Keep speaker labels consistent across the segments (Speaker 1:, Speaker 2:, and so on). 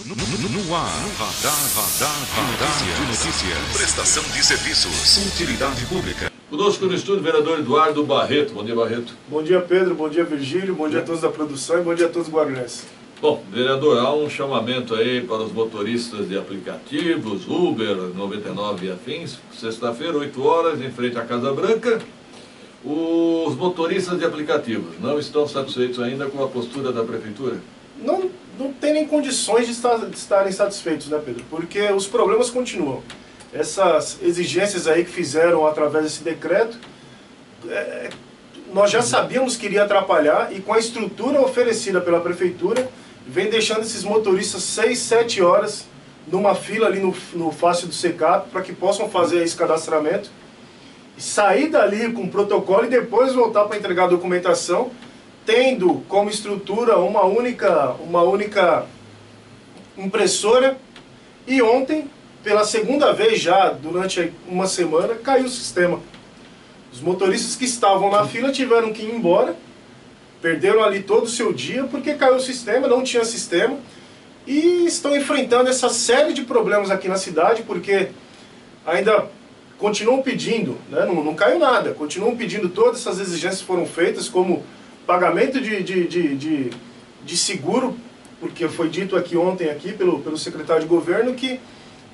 Speaker 1: No ar, radar de notícias. Prestação de serviços. Utilidade pública.
Speaker 2: Conosco no estúdio o vereador Eduardo Barreto. Bom dia, Barreto.
Speaker 3: Bom dia, Pedro. Bom dia, Virgílio. Bom dia a todos da produção e bom dia a todos guarulhenses.
Speaker 2: Bom, vereador, há um chamamento aí para os motoristas de aplicativos, Uber, 99 e afins. Sexta-feira, 8 horas, em frente à Casa Branca. Os motoristas de aplicativos não estão satisfeitos ainda com a postura da Prefeitura?
Speaker 3: Não tem nem condições de estarem satisfeitos, né, Pedro? Porque os problemas continuam. Essas exigências aí que fizeram através desse decreto, nós já sabíamos que iria atrapalhar, e com a estrutura oferecida pela Prefeitura, vem deixando esses motoristas 6, 7 horas numa fila ali no Fácil do Secap para que possam fazer esse cadastramento, sair dali com o protocolo e depois voltar para entregar a documentação, tendo como estrutura uma única impressora. E ontem, pela segunda vez já, durante uma semana, caiu o sistema. Os motoristas que estavam na fila tiveram que ir embora, perderam ali todo o seu dia porque caiu o sistema, não tinha sistema, e estão enfrentando essa série de problemas aqui na cidade, porque ainda continuam pedindo, né, não caiu nada, continuam pedindo, todas essas exigências foram feitas, como pagamento de seguro, porque foi dito aqui ontem pelo secretário de governo que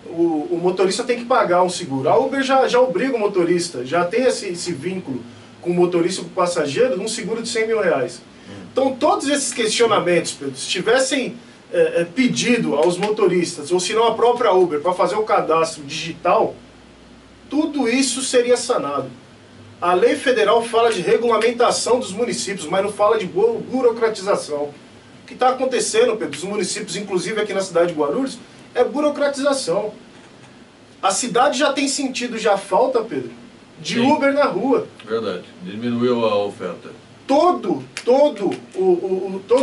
Speaker 3: o motorista tem que pagar um seguro. A Uber já obriga o motorista, já tem esse vínculo com o motorista e com o passageiro de um seguro de 100 mil reais. Então todos esses questionamentos, Pedro, se tivessem pedido aos motoristas, ou se não a própria Uber, para fazer o cadastro digital, tudo isso seria sanado. A lei federal fala de regulamentação dos municípios, mas não fala de burocratização. O que está acontecendo, Pedro, dos municípios, inclusive aqui na cidade de Guarulhos, é burocratização. A cidade já tem sentido já falta, Pedro, de
Speaker 2: Sim.
Speaker 3: Uber na rua.
Speaker 2: Verdade, diminuiu a oferta.
Speaker 3: Todos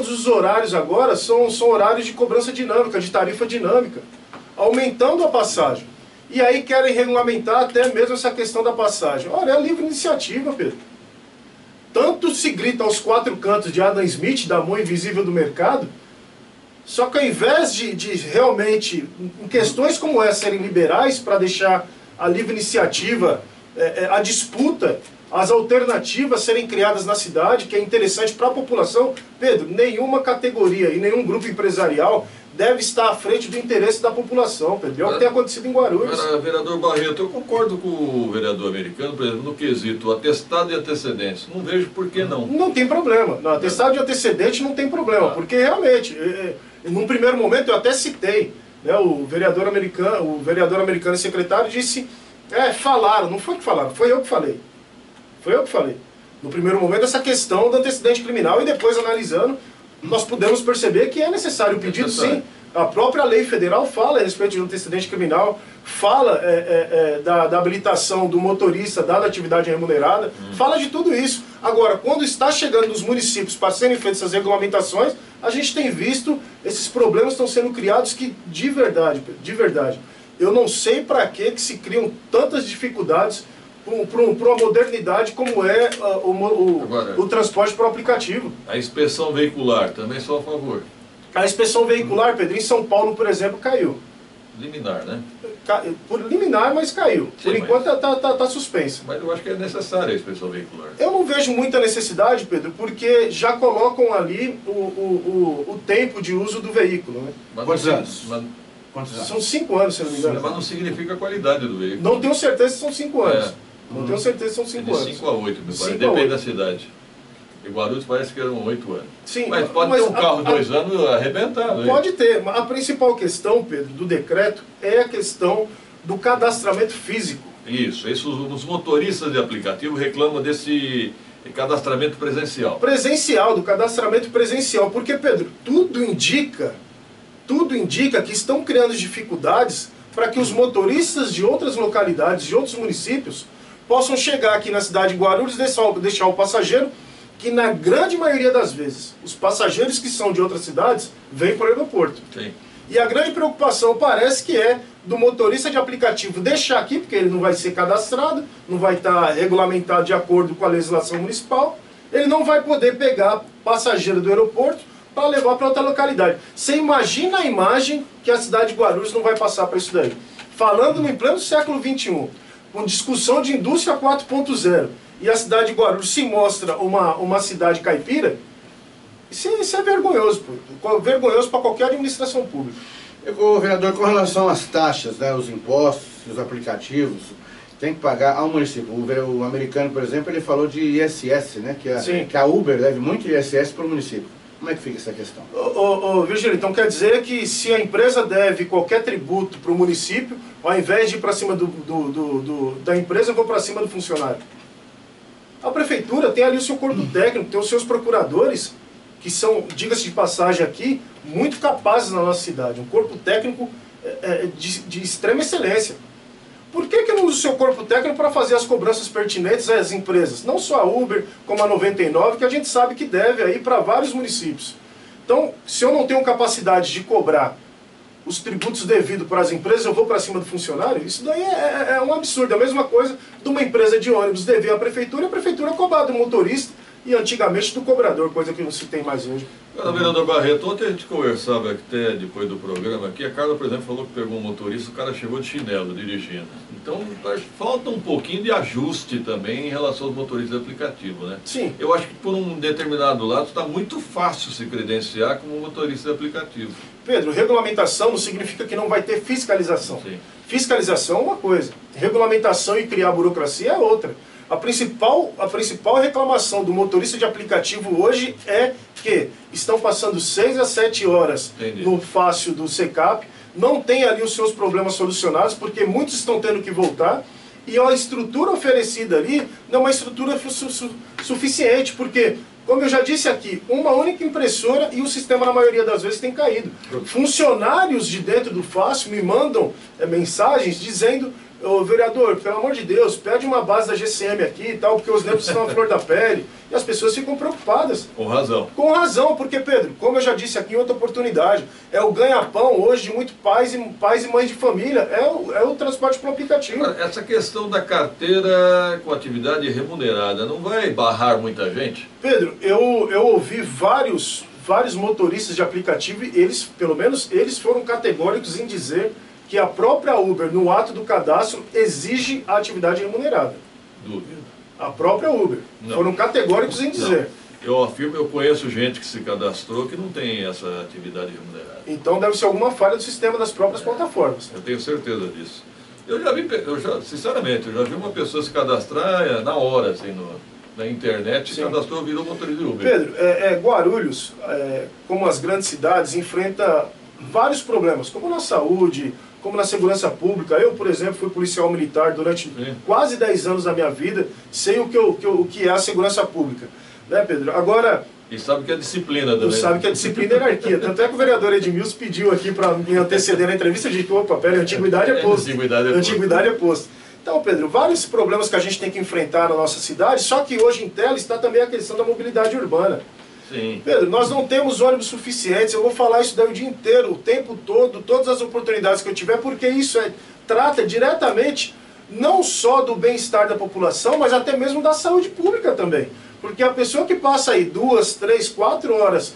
Speaker 3: os horários agora são horários de cobrança dinâmica, de tarifa dinâmica, aumentando a passagem. E aí querem regulamentar até mesmo essa questão da passagem. Olha, é livre iniciativa, Pedro. Tanto se grita aos quatro cantos de Adam Smith, da mão invisível do mercado, só que ao invés de realmente, em questões como essa, serem liberais para deixar a livre iniciativa, a disputa, as alternativas serem criadas na cidade, que é interessante para a população, Pedro, nenhuma categoria e nenhum grupo empresarial deve estar à frente do interesse da população, Pedro. É o que tem acontecido em Guarulhos.
Speaker 2: Vereador Barreto, eu concordo com o vereador americano, por exemplo, no quesito atestado e antecedentes. Não vejo por que não. Não
Speaker 3: tem problema. No atestado de antecedente não tem problema, porque realmente, num primeiro momento eu até citei, né, o vereador americano e secretário disse, falaram, não foi que falaram, foi eu que falei. Foi eu que falei. No primeiro momento essa questão do antecedente criminal, e depois analisando, nós podemos perceber que é necessário o pedido, sim. A própria lei federal fala a respeito de antecedente criminal, fala da habilitação do motorista, dada atividade remunerada, fala de tudo isso. Agora, quando está chegando nos municípios para serem feitas essas regulamentações, a gente tem visto esses problemas estão sendo criados que, de verdade, eu não sei para que se criam tantas dificuldades para uma modernidade como é o transporte por aplicativo.
Speaker 2: A inspeção veicular, também sou a favor.
Speaker 3: A inspeção veicular, Pedro, em São Paulo, por exemplo, caiu.
Speaker 2: Liminar, né?
Speaker 3: Por liminar, mas caiu. Sim, por enquanto está suspensa.
Speaker 2: Mas eu acho que é necessária a inspeção veicular.
Speaker 3: Eu não vejo muita necessidade, Pedro, porque já colocam ali o tempo de uso do veículo. Né?
Speaker 2: Quantos anos?
Speaker 3: São 5 anos, se não me engano.
Speaker 2: Mas não significa a qualidade do veículo.
Speaker 3: Não tenho certeza se são 5 anos. Não tenho certeza se são 5 anos.
Speaker 2: De 5 a 8, me parece. Depende da cidade. Em Guarulhos parece que eram 8 anos.
Speaker 3: Sim,
Speaker 2: mas pode ter um carro 2 anos arrebentado.
Speaker 3: Pode ter. A principal questão, Pedro, do decreto é a questão do cadastramento físico.
Speaker 2: Isso. Os motoristas de aplicativo reclamam desse cadastramento presencial.
Speaker 3: Do cadastramento presencial. Porque, Pedro, tudo indica que estão criando dificuldades para que os motoristas de outras localidades, de outros municípios, possam chegar aqui na cidade de Guarulhos e deixar o passageiro, que na grande maioria das vezes, os passageiros que são de outras cidades, vêm para o aeroporto.
Speaker 2: Sim.
Speaker 3: E a grande preocupação parece que é do motorista de aplicativo deixar aqui, porque ele não vai ser cadastrado, não vai estar regulamentado de acordo com a legislação municipal, ele não vai poder pegar passageiro do aeroporto, para levar para outra localidade. Você imagina a imagem que a cidade de Guarulhos não vai passar para isso daí. Falando no pleno século XXI, com discussão de indústria 4.0, e a cidade de Guarulhos se mostra uma cidade caipira, isso é vergonhoso, pô. Vergonhoso para qualquer administração pública.
Speaker 4: Vereador, com relação às taxas, né, os impostos, os aplicativos, tem que pagar ao município. O americano, por exemplo, ele falou de ISS, né, que a Uber deve muito ISS para o município. Como é que fica essa questão?
Speaker 3: Virgílio, então quer dizer que se a empresa deve qualquer tributo para o município, ao invés de ir para cima da empresa, eu vou para cima do funcionário. A prefeitura tem ali o seu corpo técnico, tem os seus procuradores, que são, diga-se de passagem aqui, muito capazes na nossa cidade. Um corpo técnico de extrema excelência. Por que não usa o seu corpo técnico para fazer as cobranças pertinentes às empresas? Não só a Uber, como a 99, que a gente sabe que deve aí para vários municípios. Então, se eu não tenho capacidade de cobrar os tributos devidos para as empresas, eu vou para cima do funcionário? Isso daí é um absurdo. É a mesma coisa de uma empresa de ônibus dever à prefeitura, e a prefeitura cobrar do motorista e antigamente do cobrador, coisa que não se tem mais hoje.
Speaker 2: Vereador Barreto, ontem a gente conversava até depois do programa aqui, a Carla, por exemplo, falou que pegou um motorista, o cara chegou de chinelo dirigindo. Então, falta um pouquinho de ajuste também em relação aos motoristas de aplicativo, né?
Speaker 3: Sim.
Speaker 2: Eu acho que por um determinado lado está muito fácil se credenciar como motorista de aplicativo.
Speaker 3: Pedro, regulamentação não significa que não vai ter fiscalização.
Speaker 2: Sim.
Speaker 3: Fiscalização é uma coisa, regulamentação e criar burocracia é outra. A principal reclamação do motorista de aplicativo hoje é que estão passando 6 a 7 horas no fácil do SECAP, não tem ali os seus problemas solucionados, porque muitos estão tendo que voltar, e a estrutura oferecida ali não é uma estrutura suficiente, porque, como eu já disse aqui, uma única impressora e o sistema na maioria das vezes tem caído. Funcionários de dentro do fácil me mandam mensagens dizendo: ô vereador, pelo amor de Deus, pede uma base da GCM aqui e tal, porque os nervos estão à flor da pele. E as pessoas ficam preocupadas.
Speaker 2: Com razão.
Speaker 3: Com razão, porque, Pedro, como eu já disse aqui em outra oportunidade, é o ganha-pão hoje de muitos pais e mães de família, é o transporte por aplicativo.
Speaker 2: Essa questão da carteira com atividade remunerada não vai barrar muita gente?
Speaker 3: Pedro, eu ouvi vários motoristas de aplicativo, e eles, pelo menos, eles foram categóricos em dizer que a própria Uber, no ato do cadastro, exige a atividade remunerada.
Speaker 2: Dúvida.
Speaker 3: A própria Uber.
Speaker 2: Não.
Speaker 3: Foram categóricos em dizer.
Speaker 2: Não. Eu afirmo, eu conheço gente que se cadastrou que não tem essa atividade remunerada.
Speaker 3: Então deve ser alguma falha do sistema das próprias plataformas.
Speaker 2: Eu tenho certeza disso. Sinceramente, eu já vi uma pessoa se cadastrar na hora, assim, na internet, se cadastrou, virou motorista de Uber.
Speaker 3: Pedro, Guarulhos, como as grandes cidades, enfrenta vários problemas, como na saúde, como na segurança pública. Eu, por exemplo, fui policial militar durante quase 10 anos da minha vida, sei o que é a segurança pública. Né, Pedro? Agora...
Speaker 2: E sabe que é disciplina também.
Speaker 3: E sabe que é disciplina e hierarquia. Tanto é que o vereador Edmilson pediu aqui para me anteceder na entrevista, eu disse: opa, pera, antiguidade é posto. Antiguidade é posto. Então, Pedro, vários problemas que a gente tem que enfrentar na nossa cidade, só que hoje em tela está também a questão da mobilidade urbana.
Speaker 2: Sim.
Speaker 3: Pedro, nós não temos ônibus suficientes, eu vou falar isso daí o dia inteiro, o tempo todo, todas as oportunidades que eu tiver, porque isso trata diretamente não só do bem-estar da população, mas até mesmo da saúde pública também. Porque a pessoa que passa aí 2, 3, 4 horas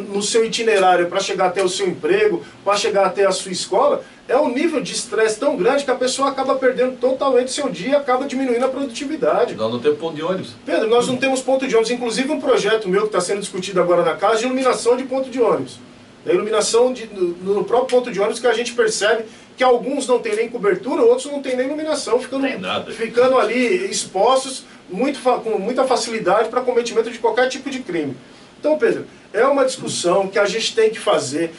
Speaker 3: no seu itinerário para chegar até o seu emprego, para chegar até a sua escola, é um nível de estresse tão grande que a pessoa acaba perdendo totalmente o seu dia, acaba diminuindo a produtividade.
Speaker 2: Nós não temos ponto de ônibus.
Speaker 3: Pedro, nós não temos ponto de ônibus. Inclusive um projeto meu que está sendo discutido agora na casa de iluminação de ponto de ônibus. A iluminação no próprio ponto de ônibus, que a gente percebe que alguns não tem nem cobertura, outros não tem nem iluminação, ficando ali expostos com muita facilidade para cometimento de qualquer tipo de crime. Então, Pedro, é uma discussão que a gente tem que fazer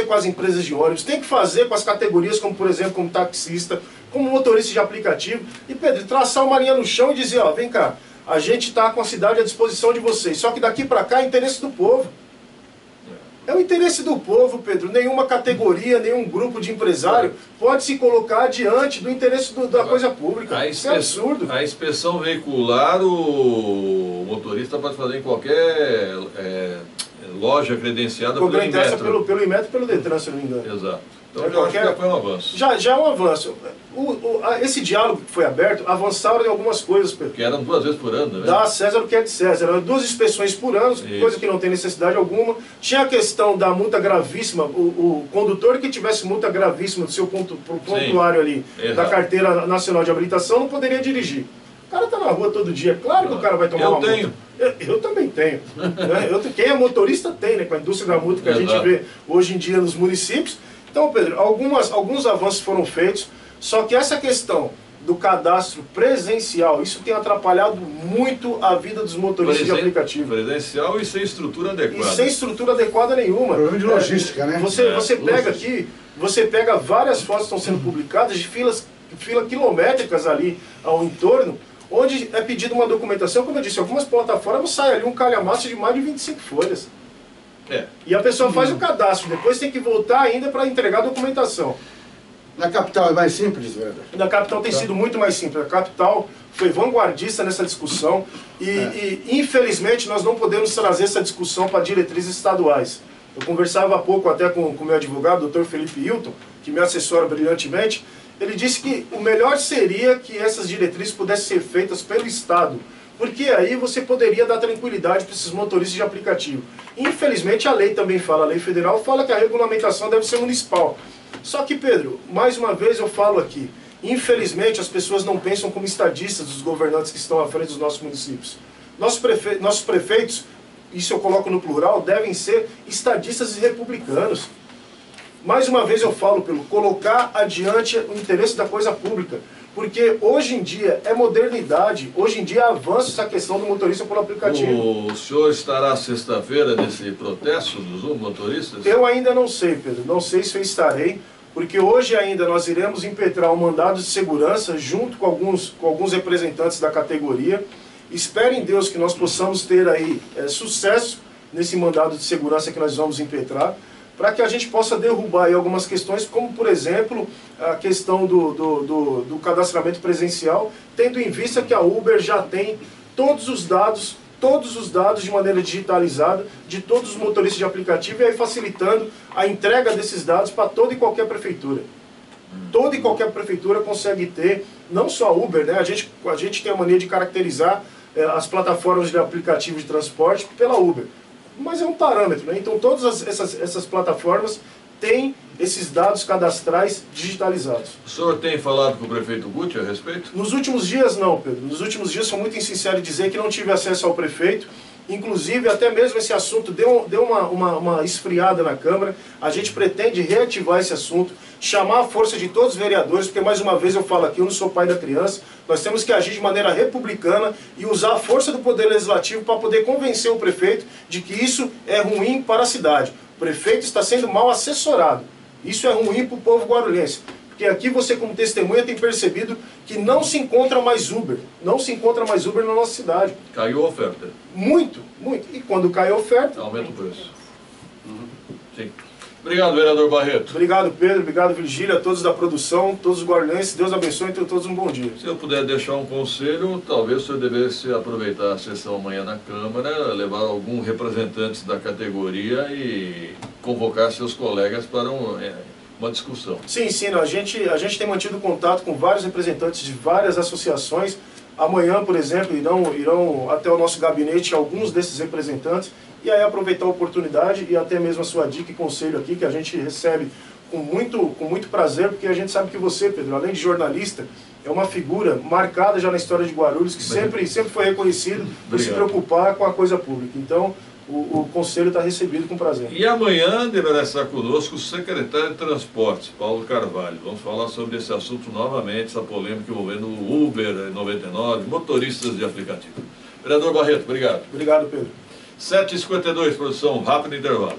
Speaker 3: com as empresas de ônibus, tem que fazer com as categorias, como por exemplo, como taxista, como motorista de aplicativo, e Pedro, traçar uma linha no chão e dizer: ó, vem cá, a gente está com a cidade à disposição de vocês, só que daqui para cá é interesse do povo. É o interesse do povo, Pedro. Nenhuma categoria, nenhum grupo de empresário pode se colocar diante do interesse da coisa pública. Isso é absurdo.
Speaker 2: A inspeção veicular, o motorista pode fazer em qualquer loja credenciada
Speaker 3: pelo Inmetro. Pelo Inmetro e pelo Detran, se não me engano.
Speaker 2: Exato. Então eu acho que já foi um avanço.
Speaker 3: Já é um avanço. Esse diálogo que foi aberto, avançaram em algumas coisas, Pedro.
Speaker 2: Que eram 2 vezes por ano, né?
Speaker 3: Dá a César o que é de César. Eram 2 inspeções por ano, coisa que não tem necessidade alguma. Tinha a questão da multa gravíssima. O condutor que tivesse multa gravíssima do seu pontuário ali, da Carteira Nacional de Habilitação, não poderia dirigir. O cara tá na rua todo dia, claro que o cara vai tomar uma multa. Eu também tenho. Quem é motorista tem, né? Com a indústria da multa que a gente vê hoje em dia nos municípios. Então, Pedro, alguns avanços foram feitos, só que essa questão do cadastro presencial, isso tem atrapalhado muito a vida dos motoristas de aplicativo.
Speaker 2: Presencial e sem estrutura adequada.
Speaker 3: E sem estrutura adequada nenhuma.
Speaker 4: Problema de logística, né?
Speaker 3: Você pega aqui, você pega várias fotos que estão sendo publicadas de filas quilométricas ali ao entorno, onde é pedida uma documentação, como eu disse, algumas plataformas sai ali um calhamaço de mais de 25 folhas. E a pessoa faz o cadastro, depois tem que voltar ainda para entregar a documentação.
Speaker 4: Na capital é mais simples, verdade?
Speaker 3: Na capital tem sido muito mais simples. A capital foi vanguardista nessa discussão e infelizmente nós não podemos trazer essa discussão para diretrizes estaduais. Eu conversava há pouco até com o meu advogado, o Dr. Felipe Hilton, que me assessora brilhantemente. Ele disse que o melhor seria que essas diretrizes pudessem ser feitas pelo Estado, porque aí você poderia dar tranquilidade para esses motoristas de aplicativo. Infelizmente a lei também fala, a lei federal fala que a regulamentação deve ser municipal. Só que, Pedro, mais uma vez eu falo aqui, infelizmente as pessoas não pensam como estadistas dos governantes que estão à frente dos nossos municípios. Nossos prefeitos, isso eu coloco no plural, devem ser estadistas e republicanos. Mais uma vez eu falo, pelo colocar adiante o interesse da coisa pública. Porque hoje em dia é modernidade, hoje em dia avança essa questão do motorista por aplicativo.
Speaker 2: O senhor estará sexta-feira nesse protesto dos motoristas?
Speaker 3: Eu ainda não sei, Pedro, não sei se eu estarei, porque hoje ainda nós iremos impetrar um mandado de segurança junto com alguns representantes da categoria. Espero em Deus que nós possamos ter aí sucesso nesse mandado de segurança que nós vamos impetrar, para que a gente possa derrubar aí algumas questões, como por exemplo a questão do cadastramento presencial, tendo em vista que a Uber já tem todos os dados de maneira digitalizada de todos os motoristas de aplicativo, e aí facilitando a entrega desses dados para toda e qualquer prefeitura. Toda e qualquer prefeitura consegue ter, não só a Uber, né? A gente tem a mania de caracterizar as plataformas de aplicativo de transporte pela Uber. Mas é um parâmetro, né? Então todas essas plataformas têm esses dados cadastrais digitalizados.
Speaker 2: O senhor tem falado com o prefeito Guti a respeito?
Speaker 3: Nos últimos dias não, Pedro. Nos últimos dias sou muito insincero em dizer que não tive acesso ao prefeito. Inclusive, até mesmo esse assunto deu uma esfriada na Câmara. A gente pretende reativar esse assunto, chamar a força de todos os vereadores, porque mais uma vez eu falo aqui, eu não sou pai da criança. Nós temos que agir de maneira republicana e usar a força do Poder Legislativo para poder convencer o prefeito de que isso é ruim para a cidade. O prefeito está sendo mal assessorado. Isso é ruim para o povo guarulhense. Porque aqui você, como testemunha, tem percebido que não se encontra mais Uber. Não se encontra mais Uber na nossa cidade.
Speaker 2: Caiu a oferta.
Speaker 3: Muito, muito. E quando cai a oferta...
Speaker 2: aumenta o preço. Sim. Obrigado, vereador Barreto.
Speaker 3: Obrigado, Pedro. Obrigado, Virgília, a todos da produção, todos os guarulhenses. Deus abençoe e tenham todos um bom dia.
Speaker 2: Se eu puder deixar um conselho, talvez o senhor devesse aproveitar a sessão amanhã na Câmara, levar alguns representantes da categoria e convocar seus colegas para uma discussão.
Speaker 3: Sim, a gente tem mantido contato com vários representantes de várias associações. Amanhã, por exemplo, irão até o nosso gabinete alguns desses representantes, e aí aproveitar a oportunidade e até mesmo a sua dica e conselho aqui, que a gente recebe com muito prazer, porque a gente sabe que você, Pedro, além de jornalista, é uma figura marcada já na história de Guarulhos, que sempre foi reconhecido por se preocupar com a coisa pública. Então, o conselho está recebido com prazer.
Speaker 2: E amanhã deverá estar conosco o secretário de Transportes, Paulo Carvalho. Vamos falar sobre esse assunto novamente, essa polêmica envolvendo o Uber 99, motoristas de aplicativo. Vereador Barreto, obrigado.
Speaker 3: Obrigado, Pedro.
Speaker 2: 7h52, produção, rápido intervalo.